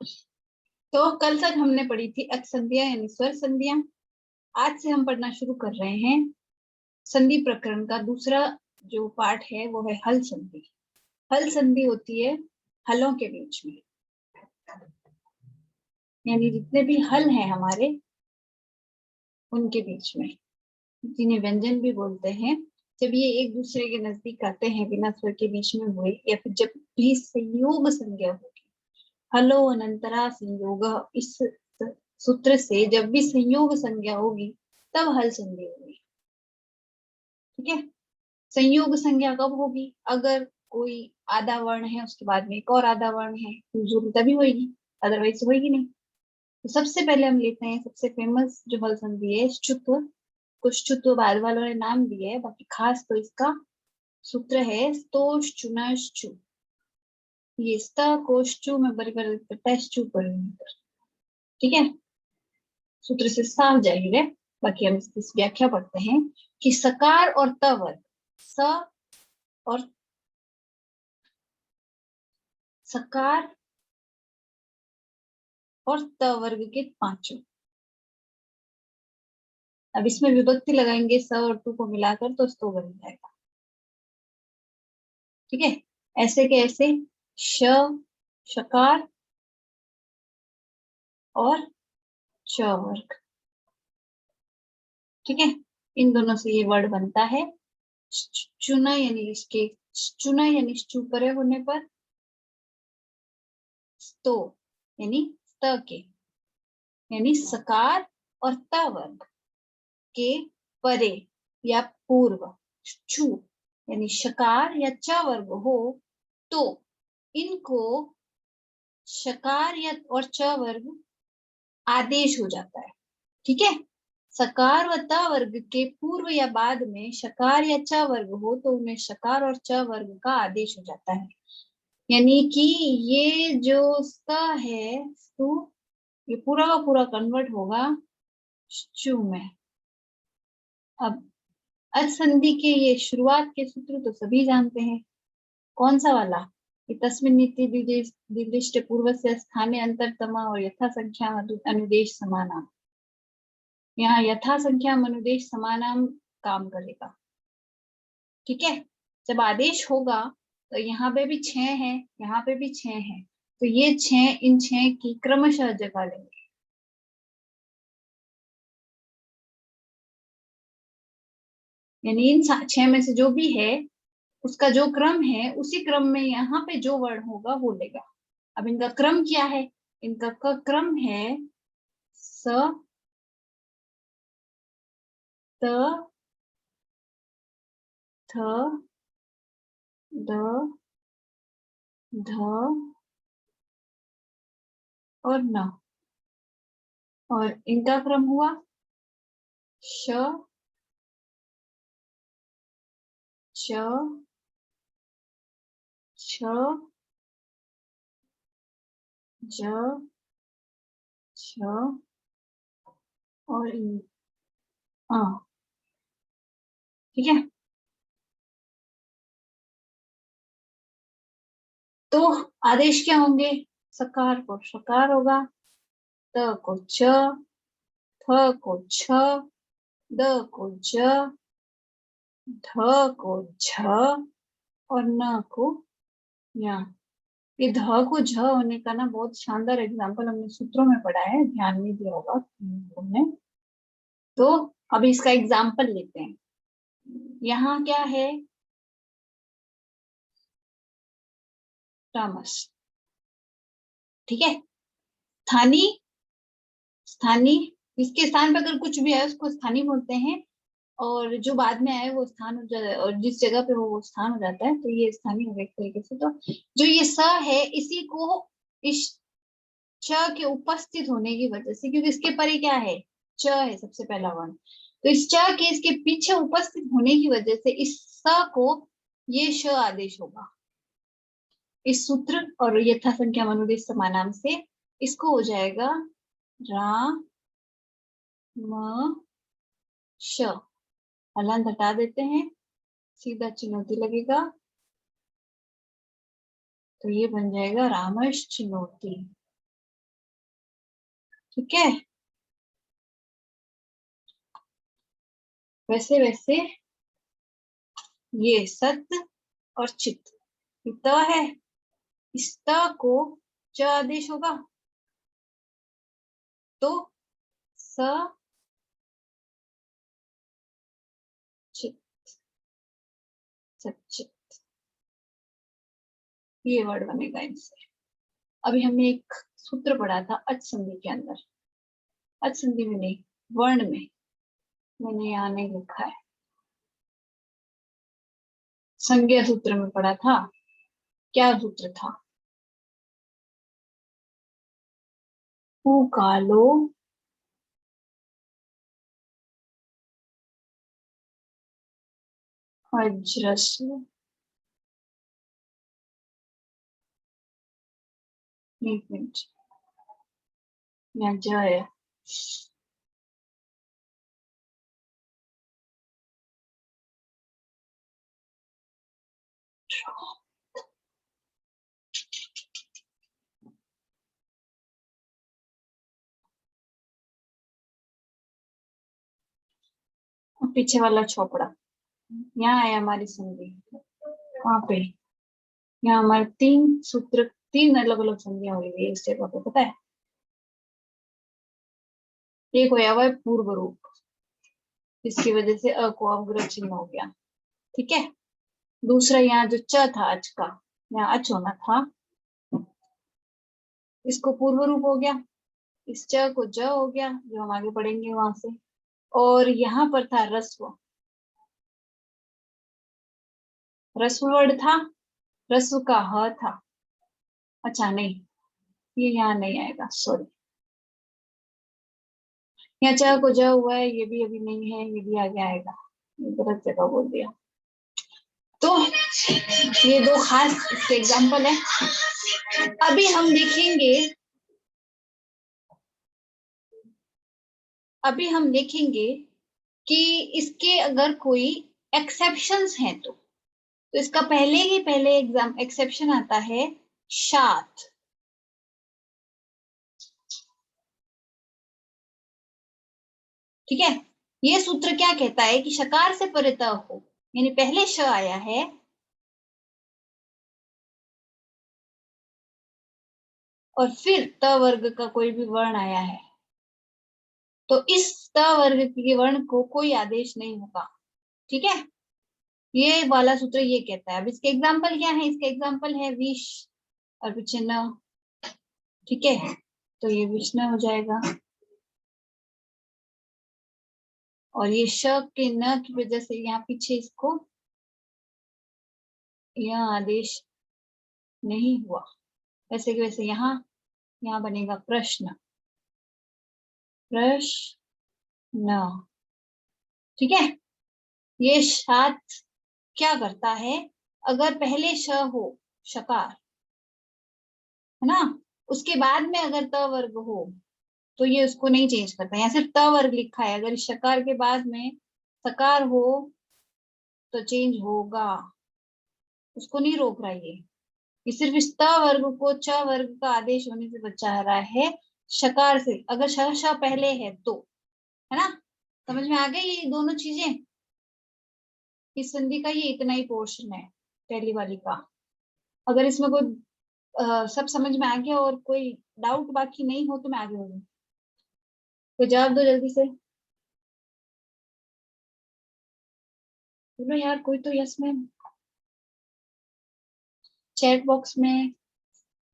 तो कल तक हमने पढ़ी थी अच संधियां यानी स्वर संधियां। आज से हम पढ़ना शुरू कर रहे हैं संधि प्रकरण का दूसरा जो पार्ट है वो है हल संधि। हल संधि होती है हलों के बीच में, यानी जितने भी हल हैं हमारे उनके बीच में, जिन्हें व्यंजन भी बोलते हैं। जब ये एक दूसरे के नजदीक आते हैं बिना स्वर के बीच में हुए, या फिर जब भी संयोग संज्ञा होगी, हलो अनंतरा संयोग, इस सूत्र से जब भी संयोग संज्ञा होगी तब हल संधि होगी। ठीक है। संयोग संज्ञा कब होगी? अगर कोई आधा वर्ण है उसके बाद में एक और आधा वर्ण है तो तभी होगी, अदरवाइज होगी नहीं। तो सबसे पहले हम लेते हैं सबसे फेमस जो हल संधि है श्चुत्व। कुछ चुत्व बाद वालों ने नाम दिए है, बाकी खास तो इसका सूत्र है स्तोष चुनश्चु। ये स्त कोश्चु में बराबर पर। ठीक है, सूत्र से साफ जाहिर है। बाकी हम इसकी व्याख्या पढ़ते हैं कि सकार और त वर्ग, स और सकार और त वर्ग के पांचों। अब इसमें विभक्ति लगाएंगे स और तु को मिलाकर तो स्तो बन जाएगा। ठीक है, ऐसे के ऐसे श, शकार और च वर्ग। ठीक है, इन दोनों से ये वर्ड बनता है चुना, यानी इसके चुना यानी चु परे होने पर, स्तो यानी स्त के, यानी सकार और त वर्ग के परे या पूर्व, छु यानी शकार या च वर्ग हो तो इनको शकार या और च वर्ग आदेश हो जाता है। ठीक है, सकार व त वर्ग के पूर्व या बाद में शकार या च वर्ग हो तो उन्हें शकार और च वर्ग का आदेश हो जाता है। यानी कि ये जो स्त है स्तु, ये पूरा का पूरा कन्वर्ट होगा चु में। अब अच संधि के ये शुरुआत के सूत्र तो सभी जानते हैं, कौन सा वाला? कि तस्मिन् नीति निर्दिष्ट पूर्वस्य स्थाने अंतरतमा और यथा संख्या अनुदेश समानाम। यहाँ यथा संख्या अनुदेश समानाम काम करेगा। ठीक है, जब आदेश होगा तो यहाँ पे भी 6 है, यहाँ पे भी 6 है, तो ये 6 इन 6 की क्रमशः जगह लेंगे। यानी इन 6 में से जो भी है उसका जो क्रम है उसी क्रम में यहाँ पे जो वर्ण होगा वो लेगा। अब इनका क्रम क्या है? इनका क्रम है स, त, थ, द, ध और न। और इनका क्रम हुआ श, च, छ, ज, छ और ठीक है, तो आदेश क्या होंगे? सकार को शकार होगा, त को च, थ को छ, द को ज, ध को झ और न को य। ये ध को झ होने का ना बहुत शानदार एग्जाम्पल हमने सूत्रों में पढ़ा है, ध्यान नहीं दिया होगा तुमने। तो अब इसका एग्जाम्पल लेते हैं। यहाँ क्या है? रामस। ठीक है, स्थानीय, स्थानीय इसके स्थान पर अगर कुछ भी है उसको स्थानीय बोलते हैं, और जो बाद में आए वो स्थान हो जाता है, और जिस जगह पे हो वो स्थान हो जाता है, तो ये स्थानीय हो गया एक तरीके से। तो जो ये स है इसी को इस च के उपस्थित होने की वजह से, क्योंकि इसके परे क्या है? च है सबसे पहला वर्ण, तो इस च के इसके पीछे उपस्थित होने की वजह से इस स को ये श आदेश होगा। इस सूत्र और यथा संख्या अनुदेश समानाम से इसको हो जाएगा रा म श। हलांत हटा देते हैं, सीधा चिन्होती लगेगा, तो ये बन जाएगा रामश चिन्होती। ठीक है, वैसे वैसे ये सत और चित, ये त है, इस त को च आदेश होगा तो स चित, सचित, ये वर्ड बनेगा इनसे। अभी हमने एक सूत्र पढ़ा था अच संधि के अंदर, अच संधि में नहीं, वर्ण में, मैंने यहाँ नहीं लिखा है, संज्ञा सूत्र में पढ़ा था। क्या सूत्र था? उ कालो अज्रस्व, एक मिनट, यहाँ ज है, पीछे वाला छोपड़ा, यहाँ है हमारी संधि, वहां पे, यहाँ हमारे तीन सूत्र, तीन अलग अलग संधियां हुई है इस जगह पे, पता है? एक होया हुआ है पूर्व रूप, इसकी वजह से अ को अवग्रह चिन्ह हो गया, ठीक है। दूसरा यहाँ जो च था अच का, यहाँ अच होना था, इसको पूर्व रूप हो गया, इस च को ज हो गया, जो हम आगे पढ़ेंगे वहां से। और यहाँ पर था रस्व, रस्व वर्ड था, रस्व का ह था, अच्छा नहीं, ये यहाँ नहीं आएगा, सॉरी, यहाँ च को ज हुआ है, ये भी अभी नहीं है, ये भी आगे आएगा, ये गलत जगह बोल दिया। तो ये दो खास इसके एग्जाम्पल है। अभी हम देखेंगे, अभी हम देखेंगे कि इसके अगर कोई एक्सेप्शंस हैं तो इसका पहले एग्जाम एक्सेप्शन आता है शात। ठीक है, ये सूत्र क्या कहता है कि शकार से परे त हो, यानी पहले श आया है और फिर त वर्ग का कोई भी वर्ण आया है, तो इस त वर्ग के वर्ण को कोई आदेश नहीं होगा। ठीक है, ये वाला सूत्र ये कहता है। अब इसके एग्जाम्पल क्या है? इसके एग्जाम्पल है विष और पीछे न, ठीक है, तो ये विष्णु हो जाएगा, और ये श के न की वजह से यहाँ पीछे इसको यह आदेश नहीं हुआ, वैसे कि वैसे यहाँ यहाँ बनेगा प्रश्न, प्रश्न, ठीक है। ये शात क्या करता है, अगर पहले श हो, शकार है ना, उसके बाद में अगर त वर्ग हो तो ये उसको नहीं चेंज करता, यहाँ सिर्फ त वर्ग लिखा है, अगर शकार के बाद में सकार हो तो चेंज होगा, उसको नहीं रोक रहा ये सिर्फ इस त वर्ग को च वर्ग का आदेश होने से बचा रहा है शकार से, अगर श पहले है तो, है ना। समझ में आ गई ये दोनों चीजें? इस संधि का ये इतना ही पोर्शन है पहली वाली का। अगर इसमें कोई सब समझ में आ गया और कोई डाउट बाकी नहीं हो तो मैं आगे बढ़ूँ, तो जवाब दो जल्दी से, बोलो यार कोई तो यस मैम, चैट बॉक्स में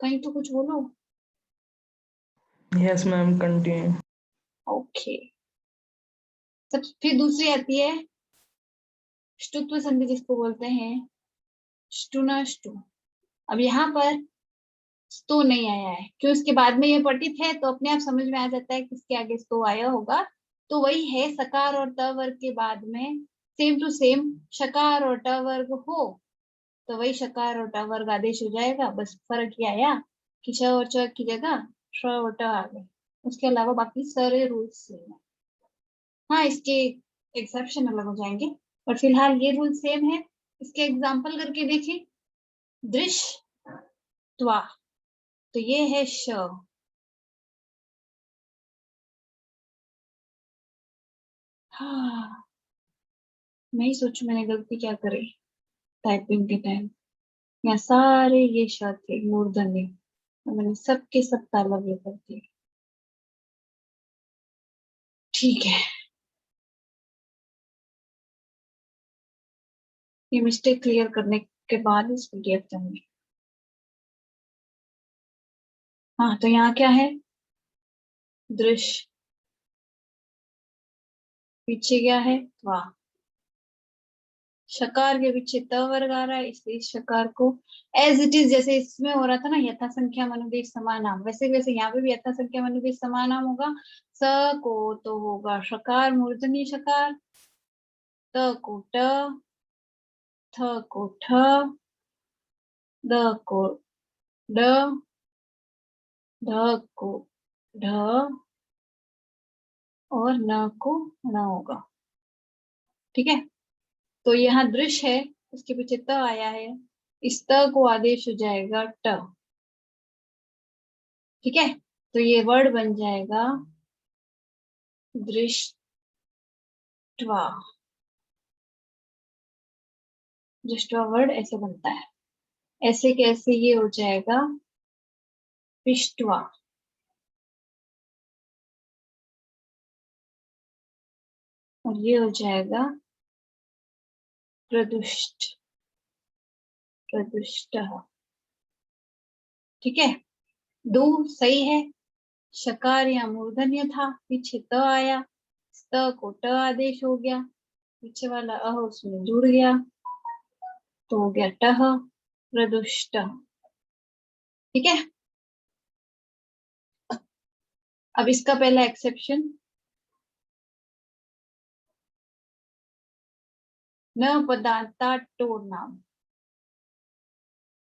कहीं तो कुछ बोलो। Yes ma'am, continue. ओके, सब फिर दूसरी आती है ष्टुत्व संधि, जिसको बोलते हैं ष्टुनाष्टु। अब यहाँ पर स्तो नहीं आया है, क्यों? इसके बाद में ये पठित है तो अपने आप समझ में आ जाता है किसके आगे स्तो आया होगा, तो वही है सकार और त वर्ग के बाद में सेम टू सेम शकार और ट वर्ग हो तो वही शकार और ट वर्ग आदेश हो जाएगा, बस फर्क ये आया कि श और च की जगह श और ट आ गए, उसके अलावा बाकी सारे रूल्स सेम है। हाँ, इसके एक्सेप्शन अलग हो जाएंगे, पर फिलहाल ये रूल सेम है। इसके एग्जाम्पल करके देखें, दृश्य त्वा, तो ये है श, हाँ, मैं ही सोचू मैंने गलती क्या करी टाइपिंग के टाइम। यहाँ सारे ये शब्द थे मूर्धन्य, तो मैंने सबके सब तालव्य कर दिए। ठीक है, ये मिस्टेक क्लियर करने के बाद इस पीडीएफ दूंगी। हाँ, तो यहाँ क्या है? दृश्य, पीछे क्या है? वाह। शकार के पीछे त वर्ग आ रहा है, इसलिए इस शकार को एज इट इज, जैसे इसमें हो रहा था ना यथा संख्या मनुदेश समानाम, वैसे वैसे यहाँ पे भी यथा संख्या मनुदेश समानाम होगा। स को तो होगा शकार मूर्धन्य शकार, त को ट, थ को ठ, द को ड, ढ को ढ, और न को न होगा। ठीक है, तो यहाँ दृश्य है, उसके पीछे त आया है, इस त को आदेश हो जाएगा ट। ठीक है, तो ये वर्ड बन जाएगा दृष्टवा। दृष्टवा वर्ड ऐसे बनता है, ऐसे कैसे ये हो जाएगा पिष्टवा। और ये हो जाएगा प्रदुष्ट, प्रदुष्ट। ठीक है, दो सही है। शकार या मूर्धन्य था, पीछे त आया, त को ट आदेश हो गया, पीछे वाला अह उसमें जुड़ गया, तो हो गया टह, प्रदुष्ट। ठीक है, अब इसका पहला एक्सेप्शन, न पदांता टोर नाम,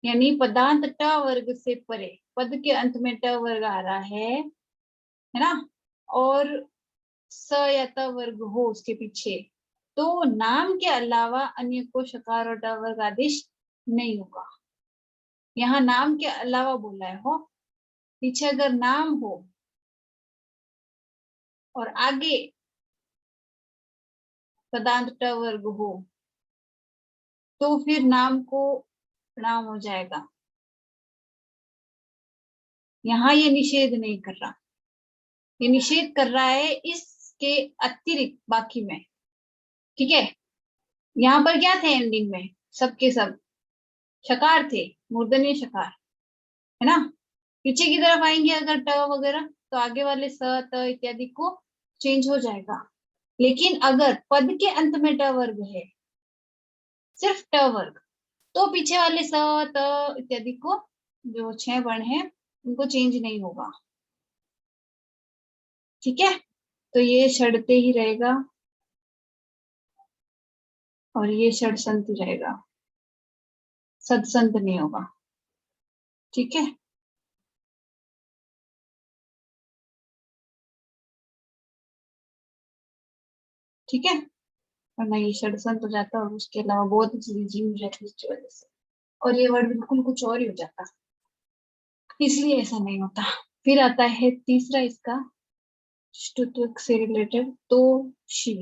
यानी पदांत ट वर्ग से परे, पद के अंत में ट वर्ग आ रहा है ना, और स या त वर्ग हो उसके पीछे, तो नाम के अलावा अन्य को शकार और ट वर्ग आदेश नहीं होगा। यहाँ नाम के अलावा बोला है हो, पीछे अगर नाम हो और आगे पदांत ट वर्ग हो, तो फिर नाम को प्रणाम हो जाएगा। यहाँ ये निषेध नहीं कर रहा, ये निषेध कर रहा है इसके अतिरिक्त बाकी में। ठीक है, यहाँ पर क्या थे एंडिंग में? सबके सब शकार थे, मूर्धन्य शकार, है ना। पीछे की तरफ आएंगे अगर ट वगैरह, तो आगे वाले स त इत्यादि को चेंज हो जाएगा। लेकिन अगर पद के अंत में ट वर्ग है, सिर्फ ट वर्ग, तो पीछे वाले स त इत्यादि को, जो 6 वर्ण है, उनको चेंज नहीं होगा। ठीक है, तो ये षडते ही रहेगा और ये षडसंत ही रहेगा, सदसंत नहीं होगा। ठीक है, ठीक है, वरना ये षडसंत हो जाता और उसके अलावा बहुत ही चीजें जीव हो जाती है इसकी वजह से, और ये वर्ड बिल्कुल कुछ और ही हो जाता, इसलिए ऐसा नहीं होता। फिर आता है तीसरा इसका ष्टुत्व से रिलेटेड, तो शी।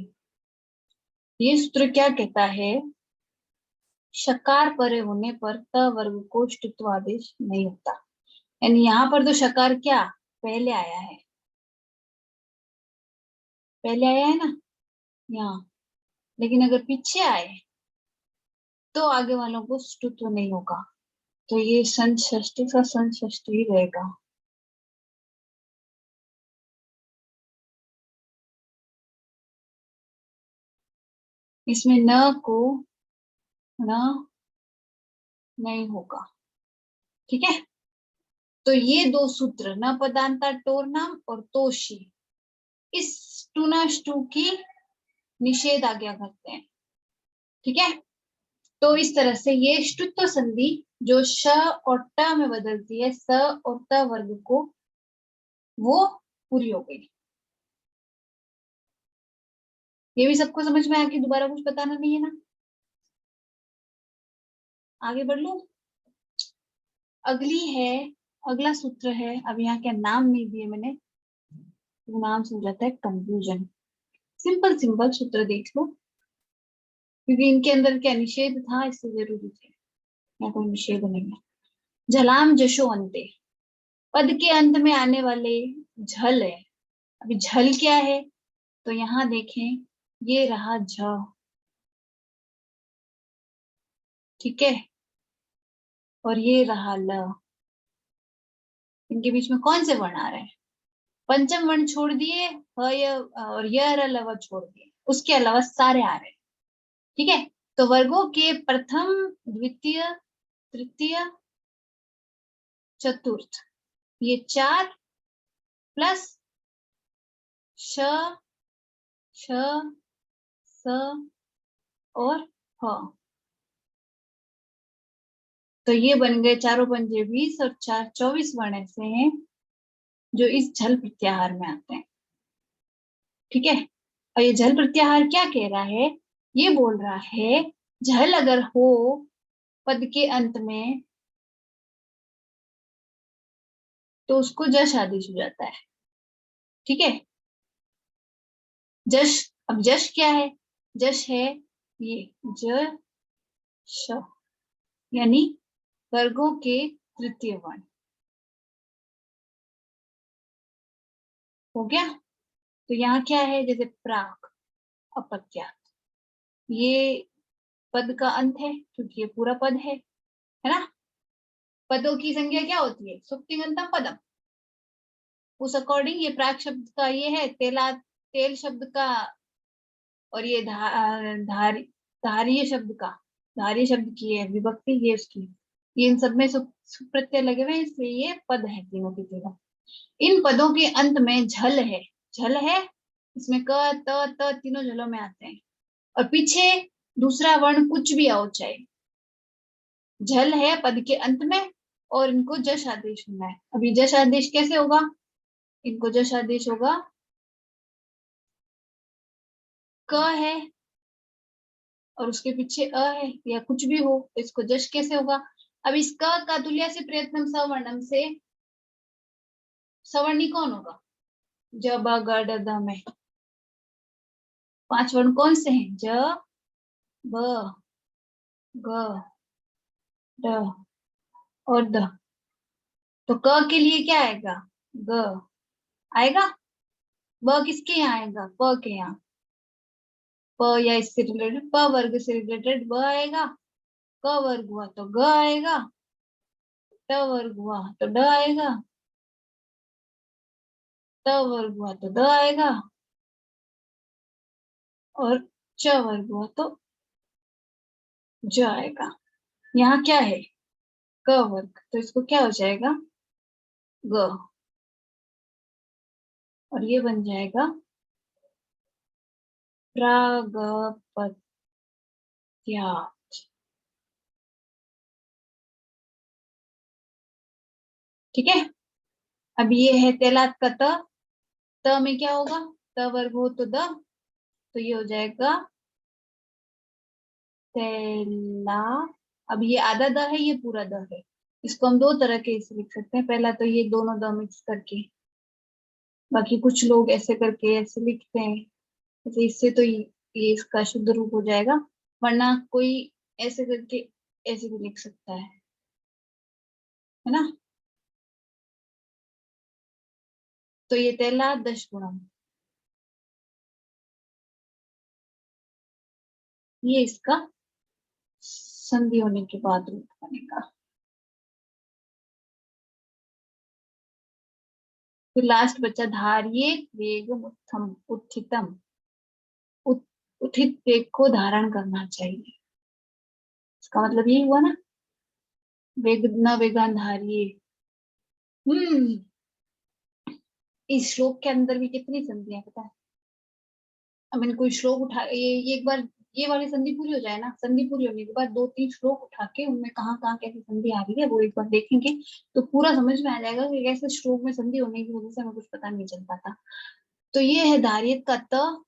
ये सूत्र क्या कहता है? शकार परे होने पर त वर्ग को ष्टुत्व आदेश नहीं होता। यानी यहाँ पर तो शकार क्या पहले आया है, पहले आया है ना यहाँ, लेकिन अगर पीछे आए तो आगे वालों को ष्टुत्व नहीं होगा, तो ये संत षष्ठी का संत षष्ठी ही रहेगा। इसमें न को न नहीं होगा। ठीक है, तो ये दो सूत्र न पदांता टोर नाम और तोशी, इस टू की निषेध आज्ञा करते हैं। ठीक है, तो इस तरह से ये ष्टुत्व संधि जो श और ट में बदलती है स और त वर्ग को, वो पूरी हो गई। ये भी सबको समझ में आया कि दोबारा कुछ बताना नहीं है ना? आगे बढ़ लो। अगली है, अगला सूत्र है, अब यहाँ क्या नाम नहीं दिए मैंने, तो नाम से हो जाता है कंफ्यूजन। सिंपल सिंपल सूत्र देख लो, क्योंकि इनके अंदर क्या निषेध था, इससे जरूरी थे, या कोई निषेध नहीं है। झलाम जशो अंते, पद के अंत में आने वाले झल है। अभी झल क्या है, तो यहाँ देखें, ये रहा झ, ठीक है, और ये रहा ल। इनके बीच में कौन से वर्ण आ रहे हैं? पंचम वर्ण छोड़ दिए, ह य और य र ल व छोड़ दिए, उसके अलावा सारे आ रहे हैं, ठीक है। तो वर्गों के प्रथम, द्वितीय, तृतीय, चतुर्थ, ये 4 प्लस श, श, स और ह, तो ये बन गए चारों पंजे 20 और 4 24 वर्ण ऐसे हैं जो इस झल प्रत्याहार में आते हैं, ठीक है। और ये झल प्रत्याहार क्या कह रहा है, ये बोल रहा है झल अगर हो पद के अंत में तो उसको जश आदेश हो जाता है, ठीक है। जश, अब जश क्या है, जश है ये ज श, यानी वर्गों के तृतीय वर्ण, हो गया। तो यहाँ क्या है, जैसे प्राक, अपत्यात, ये पद का अंत है क्योंकि ये पूरा पद है ना। पदों की संख्या क्या होती है, सुप्तिगंतम पदम, उस अकॉर्डिंग ये प्राक शब्द का ये है, तेला, तेल शब्द का, और ये धारी, धारीय शब्द का, धारीय शब्द की है विभक्ति, ये उसकी, ये इन सब में सुप्रत्यय लगे हुए हैं, इसलिए ये पद है तीनों की तीनों। इन पदों के अंत में झल है, झल है, इसमें क त तीनों झलों में आते हैं, और पीछे दूसरा वर्ण कुछ भी आओ चाहे, झल है पद के अंत में, और इनको जश आदेश होना है। अभी जश आदेश कैसे होगा, इनको जश आदेश होगा, क है और उसके पीछे अ है या कुछ भी हो, तो इसको जश कैसे होगा। अब इस क का तुल्य से प्रयत्नम सवर्णम से सवर्णी कौन होगा, ज ब ग ड द में 5 वर्ण कौन से हैं, ज ब ग ड और द, तो क के लिए क्या आएगा, ग आएगा, ब किसके यहाँ आएगा, प के यहाँ, प या इससे रिलेटेड प वर्ग से रिलेटेड ब आएगा, क वर्ग हुआ तो ग आएगा, ट वर्ग हुआ तो ड आएगा, त वर्ग हुआ तो द आएगा, और च वर्ग हुआ तो ज आएगा। यहाँ क्या है, क वर्ग, तो इसको क्या हो जाएगा, ग, और ये बन जाएगा प्रागपत्या, ठीक है। अब ये है तेलात का त में क्या होगा, त वर्ग हो तो द, तो ये हो जाएगा तेला। अब ये आधा द है, ये पूरा द है, इसको हम दो तरह के इसे लिख सकते हैं, पहला तो ये दोनों द मिक्स करके, बाकी कुछ लोग ऐसे करके ऐसे लिखते हैं, जैसे इससे तो ये इसका शुद्ध रूप हो जाएगा, वरना कोई ऐसे करके ऐसे भी लिख सकता है ना। तो ये तेला दश गुणम, ये इसका संधि होने के बाद रूप बनेगा। फिर लास्ट बचा धार्ये वेग उत्थम उत्थितम, उठित वेग को धारण करना चाहिए, इसका मतलब यही हुआ ना, वेग न वेगान धार्ये। हम्म, इस श्लोक के अंदर भी कितनी संधियां पता है। अब मैंने कोई श्लोक उठा, ये एक बार ये वाली संधि पूरी हो जाए ना, संधि पूरी होने के बाद 2-3 श्लोक उठा के उनमें कहाँ कहाँ कैसी संधि आ रही है वो एक बार देखेंगे, तो पूरा समझ में आ जाएगा कि कैसे श्लोक में संधि होने की वजह से हमें कुछ पता नहीं चल पाता। तो ये है धारियत का त,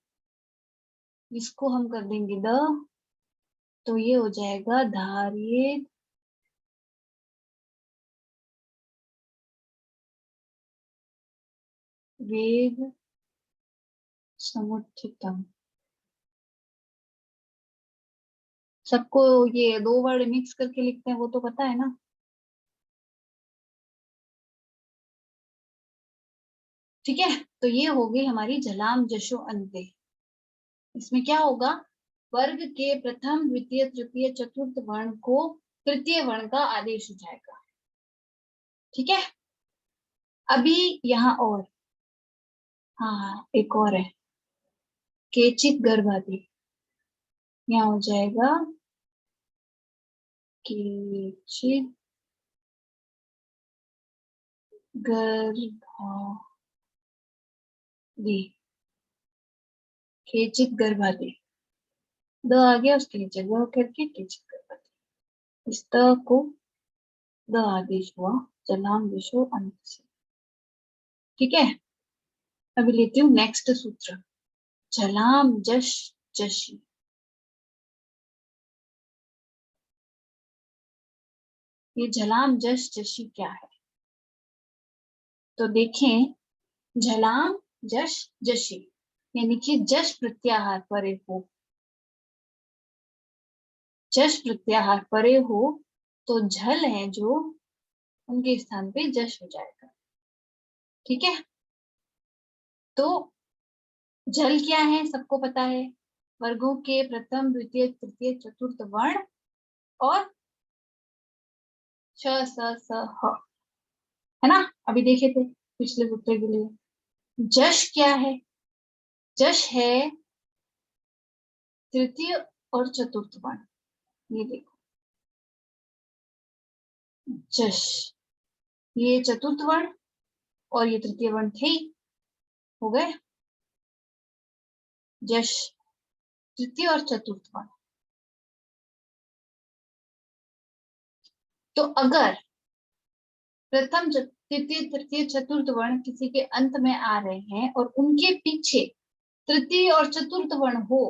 इसको हम कर देंगे द, तो ये हो जाएगा धारियत वेग समुत्थितम। सबको ये दो वर्ड मिक्स करके लिखते हैं वो तो पता है ना। ठीक है, तो ये हो गई हमारी जलाम जशो अंते। इसमें क्या होगा, वर्ग के प्रथम द्वितीय तृतीय चतुर्थ वर्ण को तृतीय वर्ण का आदेश हो जाएगा। ठीक है, अभी यहाँ और, हाँ एक और है, केचित गर्भादि। यहाँ हो जाएगा केचित गर्भादि। केचित गर्भादि, द आ गया उसके नीचे ग करके केचित गर्भादि। इस त को द आदेश हुआ जलाम विशो अंत से। ठीक है, अभी लेती हूँ नेक्स्ट सूत्र, जलाम जश जशी। ये जलाम जश जशी क्या है, तो देखें, झलाम जश जशी यानी कि जश प्रत्याहार परे हो। जश प्रत्याहार परे हो तो झल है जो, उनके स्थान पे जश हो जाएगा। ठीक है, तो जल क्या है सबको पता है, वर्गों के प्रथम द्वितीय तृतीय चतुर्थ वर्ण और श स ह, है ना। अभी देखे थे पिछले सूत्र के लिए। जश क्या है, जश है तृतीय और चतुर्थ वर्ण। ये देखो, जश ये चतुर्थ वर्ण और ये तृतीय वर्ण थे ही, हो गए। जश तृतीय और चतुर्थ वर्ण। तो अगर प्रथम तृतीय तृतीय चतुर्थ वर्ण किसी के अंत में आ रहे हैं और उनके पीछे तृतीय और चतुर्थ वर्ण हो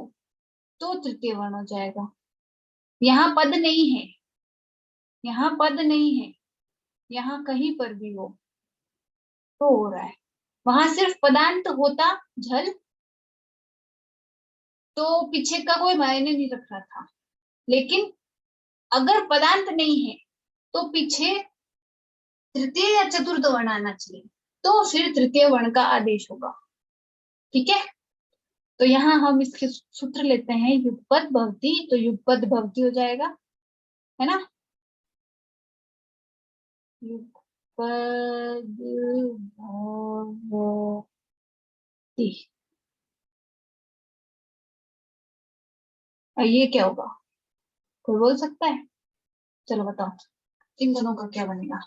तो तृतीय वर्ण हो जाएगा। यहाँ पद नहीं है, यहाँ पद नहीं है, यहाँ कहीं पर भी तो हो रहा है। वहां सिर्फ पदांत होता झल तो पीछे का कोई मायने नहीं रख रहा था, लेकिन अगर पदांत नहीं है तो पीछे तृतीय या चतुर्थ वर्ण आना चाहिए, तो फिर तृतीय वर्ण का आदेश होगा। ठीक है, तो यहाँ हम इसके सूत्र लेते हैं, युगपद भवति, तो युगपद भवति हो जाएगा, है ना। युगपद भवति, और ये क्या होगा, कोई बोल सकता है, चलो बताओ इन दोनों का क्या बनेगा।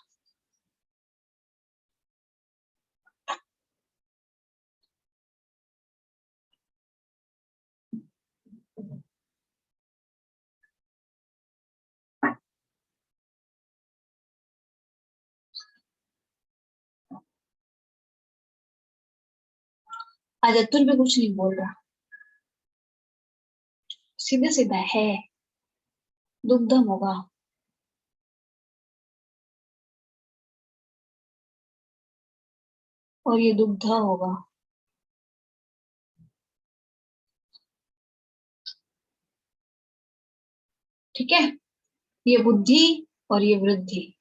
आज अतुल भी कुछ नहीं बोल रहा, सीधे सीधा है, दुग्धम होगा। और ये दुग्धा होगा। ठीक है, ये बुद्धि और ये वृद्धि।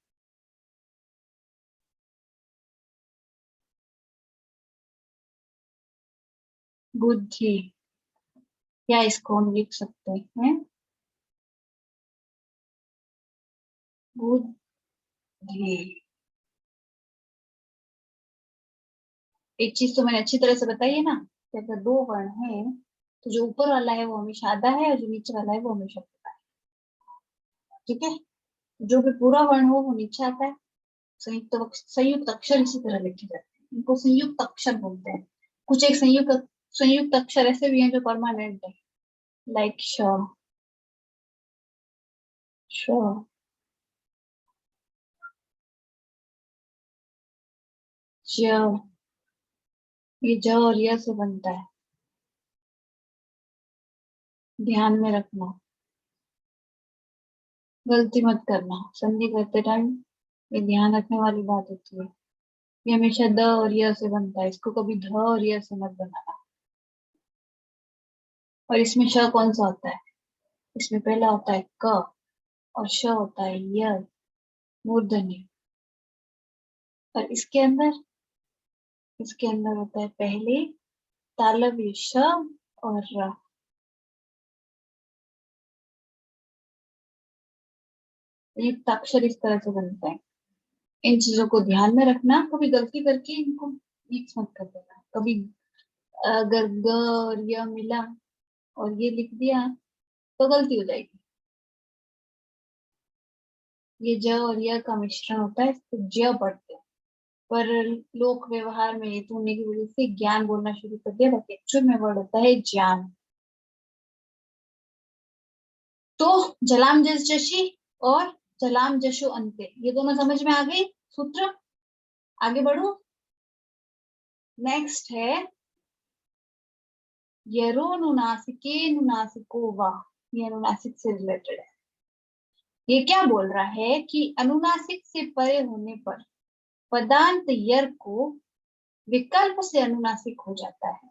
बुद्धि, या इसको हम लिख सकते हैं बुद्धि। एक चीज तो मैंने अच्छी तरह से बताई है ना, कि अगर दो वर्ण है तो जो ऊपर वाला है वो हमेशा आधा है और जो नीचे वाला है वो हमेशा पूरा है। ठीक है, जो भी पूरा वर्ण हो वो नीचे आता है। संयुक्त अक्षर इसी तरह लिखे जाते हैं, इनको संयुक्त अक्षर बोलते हैं। कुछ एक संयुक्त संयुक्त अक्षर ऐसे भी हैं जो परमानेंट है, लाइक श, श, ज। ये ज और य से बनता है, ध्यान में रखना, गलती मत करना संधि करते टाइम, ये ध्यान रखने वाली बात होती है। ये हमेशा द और य से बनता है, इसको कभी ध और य से मत बनाना। और इसमें श कौन सा होता है? इसमें पहला होता है क और श होता है य, मूर्धन्य। और इसके अंदर होता है पहले तालव्य श और र। युक्ताक्षर इस तरह से बनता है। इन चीजों को ध्यान में रखना, कभी गलती करके इनको मिक्स मत कर देना। कभी अगर ग और य मिला और ये लिख दिया तो गलती हो जाएगी। ये ज और य का मिश्रण होता है, इसको ज पढ़ते हैं। पर लोक व्यवहार में ये होने की वजह से ज्ञान बोलना शुरू कर दिया, बाकी एक्चुअल में वर्ड होता है ज्ञान। तो जलाम जशी और जलाम जशो अंते, ये दोनों समझ में आ गई सूत्र। आगे बढ़ू। नेक्स्ट है यरो नुनासिके नुनासिको वाह। ये अनुनासिक से रिलेटेड है। ये क्या बोल रहा है कि अनुनासिक से परे होने पर पदांत यर को विकल्प से अनुनासिक हो जाता है।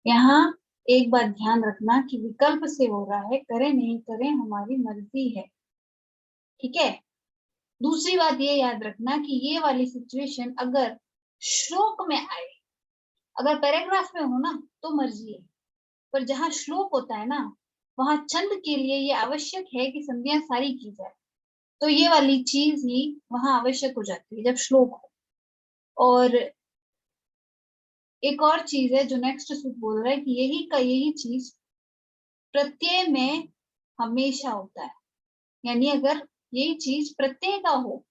यहाँ एक बात ध्यान रखना कि विकल्प से हो रहा है, करें नहीं करें हमारी मर्जी है, ठीक है। दूसरी बात ये याद रखना कि ये वाली सिचुएशन अगर श्लोक में आए, अगर पैराग्राफ में हो ना तो मर्जी है, पर जहां श्लोक होता है ना वहां छंद के लिए ये आवश्यक है कि संधियां सारी की जाए। तो ये वाली चीज ही वहां आवश्यक हो जाती है जब श्लोक हो। और एक और चीज है जो नेक्स्ट सूत्र बोल रहा है कि यही चीज प्रत्यय में हमेशा होता है। यानी अगर यही चीज प्रत्यय का हो,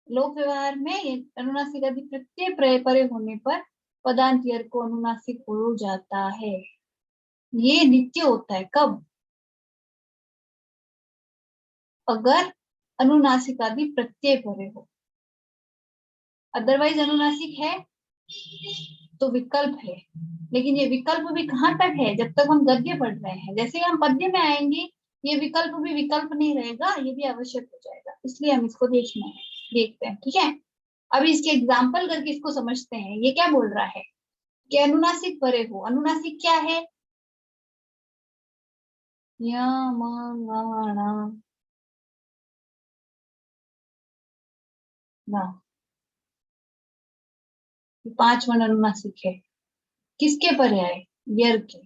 लोक व्यवहार में अनुनासिक आदि प्रत्यय परे होने पर पदांत यर को अनुनासिक हो जाता है। ये नित्य होता है कब? अगर अनुनासिक आदि प्रत्यय परे हो। अदरवाइज अनुनासिक है तो विकल्प है, लेकिन ये विकल्प भी कहाँ तक है? जब तक हम गद्य पढ़ रहे हैं। जैसे हम पद्य में आएंगे ये विकल्प भी विकल्प नहीं रहेगा, ये भी आवश्यक हो जाएगा। इसलिए हम इसको देखते हैं, ठीक है। अभी इसके एग्जाम्पल करके इसको समझते हैं। ये क्या बोल रहा है कि अनुनासिक परे हो। अनुनासिक क्या है? यमंगणा ना, 5 वर्ण अनुनासिक है। किसके परे आए? यर के।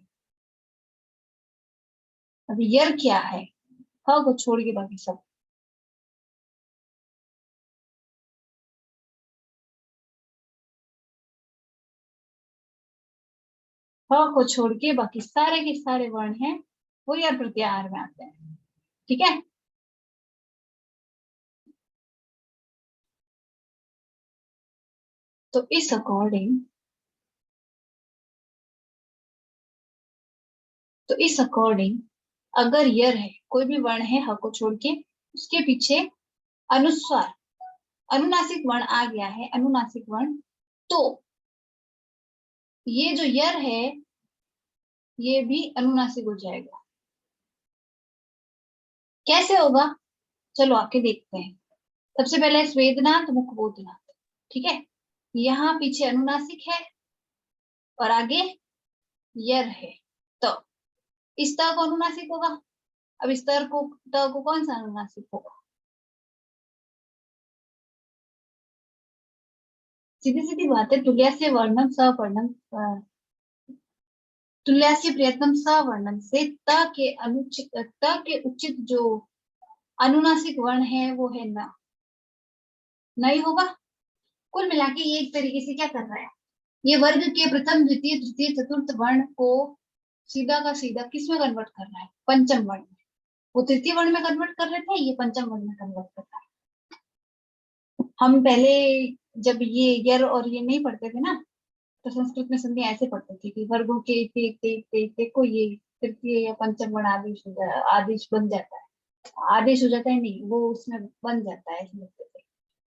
अभी यर क्या है? ह को छोड़ के बाकी सब। ह को छोड़ के बाकी सारे के सारे वर्ण हैं वो यर प्रत्याहार में आते हैं, ठीक है। तो इस अकॉर्डिंग अगर यर है, कोई भी वर्ण है ह को छोड़ के, उसके पीछे अनुस्वार अनुनासिक वर्ण आ गया है, अनुनासिक वर्ण, तो ये जो यर है ये भी अनुनासिक हो जाएगा। कैसे होगा? चलो आके देखते हैं। सबसे पहले स्वेदनाथ मुखबोधनाथ, ठीक है। यहाँ पीछे अनुनासिक है और आगे यर है, तो इस त को अनुनासिक होगा। अब इस त को कौन सा अनुनासिक होगा? सीधी सीधी बात है, तुल्यस्य वर्णम सवर्णम तुल्यस्य प्रयत्नम सवर्णम से त के उचित जो अनुनासिक वर्ण है वो है न, नहीं होगा। कुल मिला के ये एक तरीके से क्या कर रहा है, ये वर्ग के प्रथम द्वितीय तृतीय चतुर्थ वर्ण को सीधा का सीधा किस में कन्वर्ट कर रहा है? पंचम वर्ण में। वो तृतीय वर्ण में कन्वर्ट कर रहे थे, ये पंचम वर्ण में कन्वर्ट कर रहा है। हम पहले जब ये यर और ये नहीं पढ़ते थे ना, तो संस्कृत में संधि ऐसे पढ़ते थे कि वर्गों के ते को ये तृतीय या पंचम वर्ण आदेश बन जाता है। आदेश हो जाता है नहीं, वो उसमें बन जाता है इसमें से।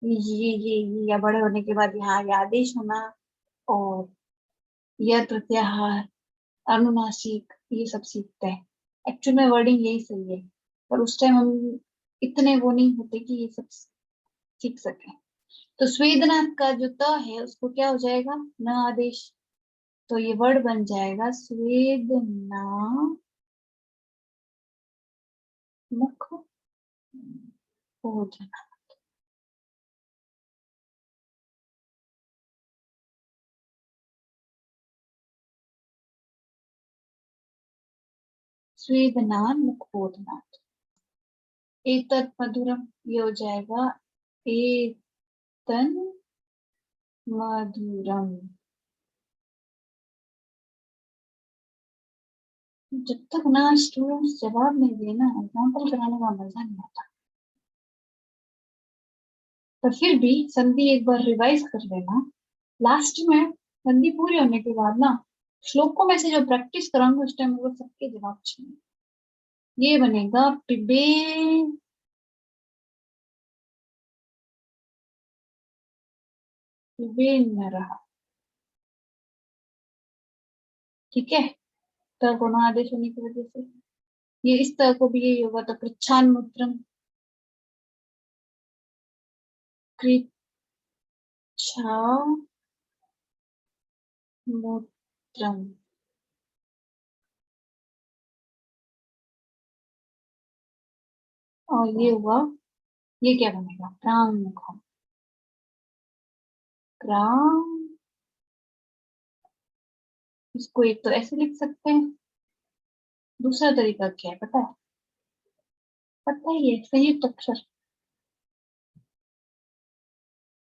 ये या बड़े होने के बाद यहाँ ये आदेश होना और यह प्रत्याहार अनुनासिक ये सब सीखते हैं। एक्चुअल में वर्डिंग यही सही है, पर उस टाइम हम इतने वो नहीं होते कि ये सब सीख सके। तो स्वेदनाथ का जो त है उसको क्या हो जाएगा? न आदेश। तो ये वर्ड बन जाएगा स्वेदना मुख भोजन। स्वेदना मुख भोजना। एतत् मधुरम, ये हो जाएगा एतन मधुरम। जब तक ना स्टूडेंट्स जवाब नहीं दिए ना, एग्जाम्पल कराने का मजा नहीं आता। पर फिर भी संधि एक बार रिवाइज कर लेना। लास्ट में संधि पूरी होने के बाद ना श्लोकों में से जो प्रैक्टिस कराऊंगा उस टाइम वो सबके जवाब चाहिए। ये बनेगा पिबे पिबे न रहा। ठीक है, त गुण आदेश होने की वजह से ये इस तरह को भी यही होगा। तो पृच्छान मूत्रम कृच्छा मूत्रम। और ये हुआ, ये क्या बनेगा प्राण मुखम। ग्राम, इसको एक तो ऐसे लिख सकते हैं, दूसरा तरीका क्या है पता है? पता ही है, संयुक्त अक्षर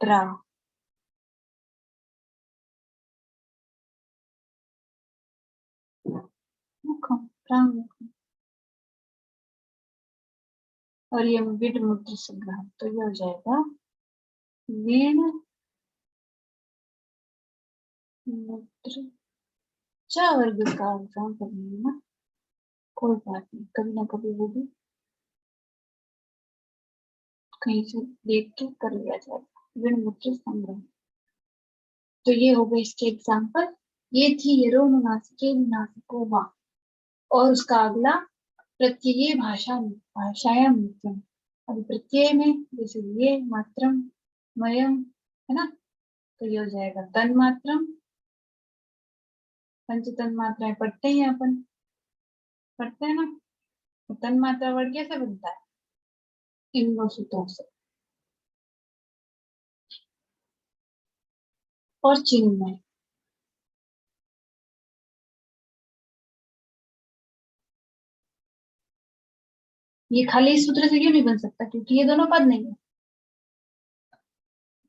त्रा मुखम प्राण मुखम। और ये विड मूत्र संग्रह, तो ये हो जाएगा वीण मूत्र। चा वर्ग का एग्जाम करेंगे ना, कोई बात नहीं, कभी ना कभी वो भी कहीं से देख के कर लिया जाएगा। वीण मूत्र संग्रह, तो ये हो गए इसके एग्जाम्पल। ये थी यरोनुनासिके नासिको वा। और उसका अगला प्रत्यय भाषा भाषायाम नित्यम। अभी प्रत्यय में जैसे ये मात्रम मयम है ना, तो ये हो जाएगा तन मात्रम। पंच तन मात्राएं पढ़ते हैं अपन, पढ़ते हैं ना, तो तन मात्रा वर्ड कैसे बनता है? इन दो सूत्रों से। और चिन्ह में ये खाली इस सूत्र से क्यों नहीं बन सकता? क्योंकि ये दोनों पद नहीं है।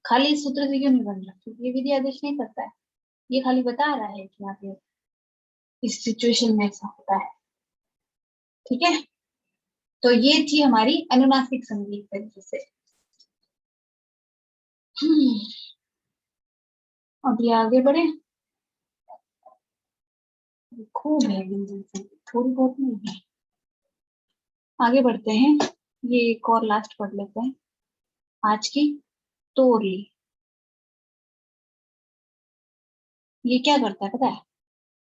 खाली इस सूत्र से क्यों नहीं बन रहा? क्योंकि ये विधि आदेश नहीं करता है। ये खाली बता रहा है कि यहाँ पे इस सिचुएशन में ऐसा होता है। ठीक है, तो ये थी हमारी अनुनासिक संधि एक तरीके से। अब ये आगे बढ़े, खूब है व्यंजन संधि, थोड़ी बहुत नहीं है। आगे बढ़ते हैं, ये एक और लास्ट पढ़ लेते हैं आज की। तोरली, ये क्या करता है पता है?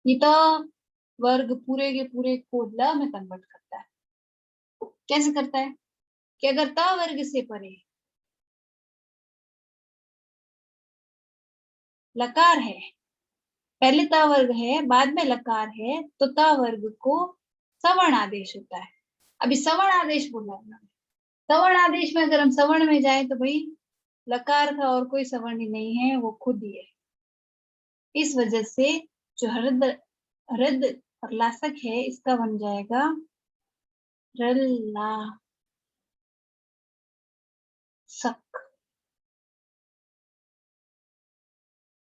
ये तो वर्ग पूरे के पूरे को ल में कन्वर्ट करता है। कैसे करता है कि अगर त वर्ग से परे लकार है, पहले त वर्ग है बाद में लकार है, तो त वर्ग को सवर्ण आदेश होता है। अभी सवर्ण आदेश बोला है उन्होंने। सवर्ण आदेश में अगर हम सवर्ण में जाए तो भाई लकार का और कोई सवर्ण ही नहीं है, वो खुद ही है। इस वजह से जो हृद हृद और लासक है इसका बन जाएगा रल्लासक।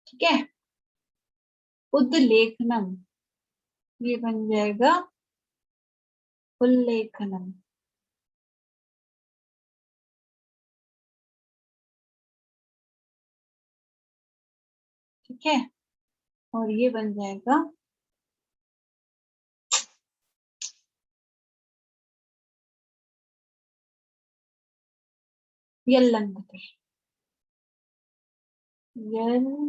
ठीक है, उद्लेखनम, ये बन जाएगा उल्लेखनम। ठीक है, और ये बन जाएगा यल्लंघते। यल्लंघते,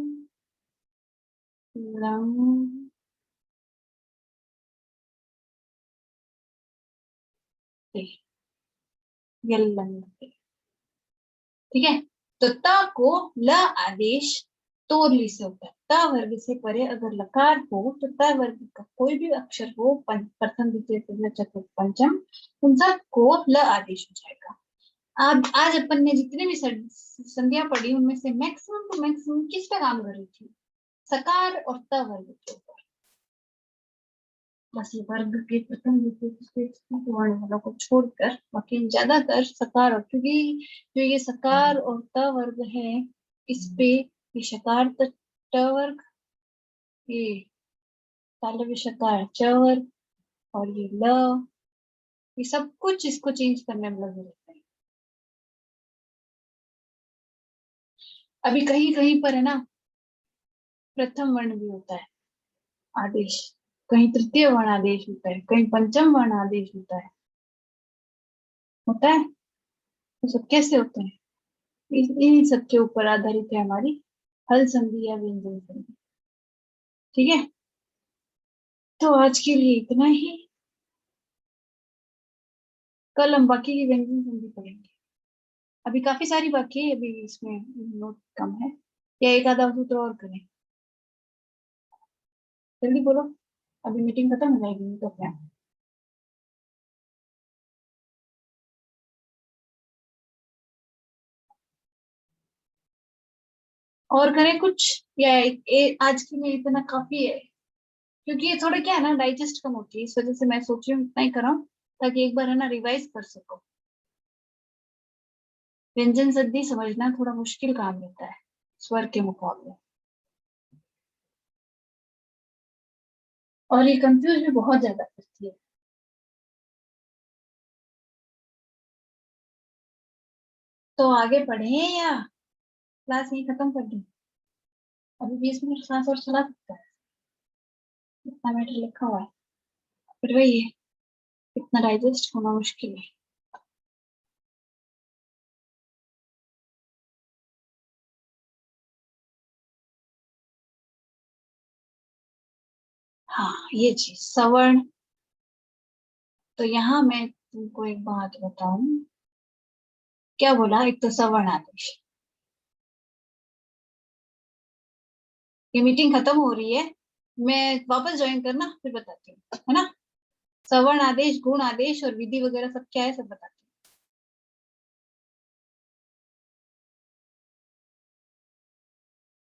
यल्लंघते। ठीक है, तो ता को ल आदेश तोरली से होता है। त वर्ग से परे अगर लकार हो तो त वर्ग का कोई भी अक्षर हो, प्रथम द्वितीय तृतीय चतुर्थ पंचम, उन सबको ल आदेश हो जाएगा। अब आज अपन ने जितने भी संधियां पढ़ी उनमें से मैक्सिमम टू मैक्सिमम किस पे काम कर रही थी? सकार और त वर्ग के ऊपर। बस ये वर्ग के प्रथम द्वितीय तृतीय चतुर्थ वर्ण वालों को छोड़कर बाकी ज्यादातर सकार, और क्योंकि जो ये सकार और त वर्ग है इस पे ये शकार त वर्ग, ये तालव्य शकार च वर्ग, और ये ल, ये सब कुछ इसको चेंज करने में लगे रहते हैं। अभी कहीं कहीं पर है ना प्रथम वर्ण भी होता है आदेश, कहीं तृतीय वर्ण आदेश होता है, कहीं पंचम वर्ण आदेश होता है। तो सब कैसे होते हैं? इन सब के ऊपर आधारित है हमारी हल संधि या व्यंजन संधि। ठीक है, तो आज के लिए इतना ही। कल हम बाकी की व्यंजन संधि पढ़ेंगे। अभी काफी सारी बाकी है, अभी इसमें नोट कम है, या एक आधा सूत्र और करें? जल्दी बोलो, अभी मीटिंग खत्म हो जाएगी तो क्या। और करें कुछ, या आज के लिए इतना काफी है? क्योंकि ये थोड़ा क्या है ना, डाइजेस्ट कम होती है, इस वजह से मैं सोच रही हूँ इतना ही कराऊं, ताकि एक बार है ना रिवाइज कर सको। व्यंजन संधि समझना थोड़ा मुश्किल काम रहता है स्वर के मुकाबले, और ये कंफ्यूज भी बहुत ज्यादा करती है। तो आगे पढ़े या क्लास यही खत्म कर दूं? अभी 20 मिनट क्लास और चला सकता है, इतना मैटर लिखा हुआ है। फिर वही है, इतना डाइजेस्ट होना मुश्किल है। हाँ, ये चीज सवर्ण, तो यहाँ मैं तुमको एक बात बताऊं, क्या बोला, एक तो सवर्ण आदेश, ये मीटिंग खत्म हो रही है, मैं वापस ज्वाइन करना फिर बताती हूँ, है ना? सवर्ण आदेश, गुण आदेश और विधि वगैरह सब क्या है सब बताती हूँ।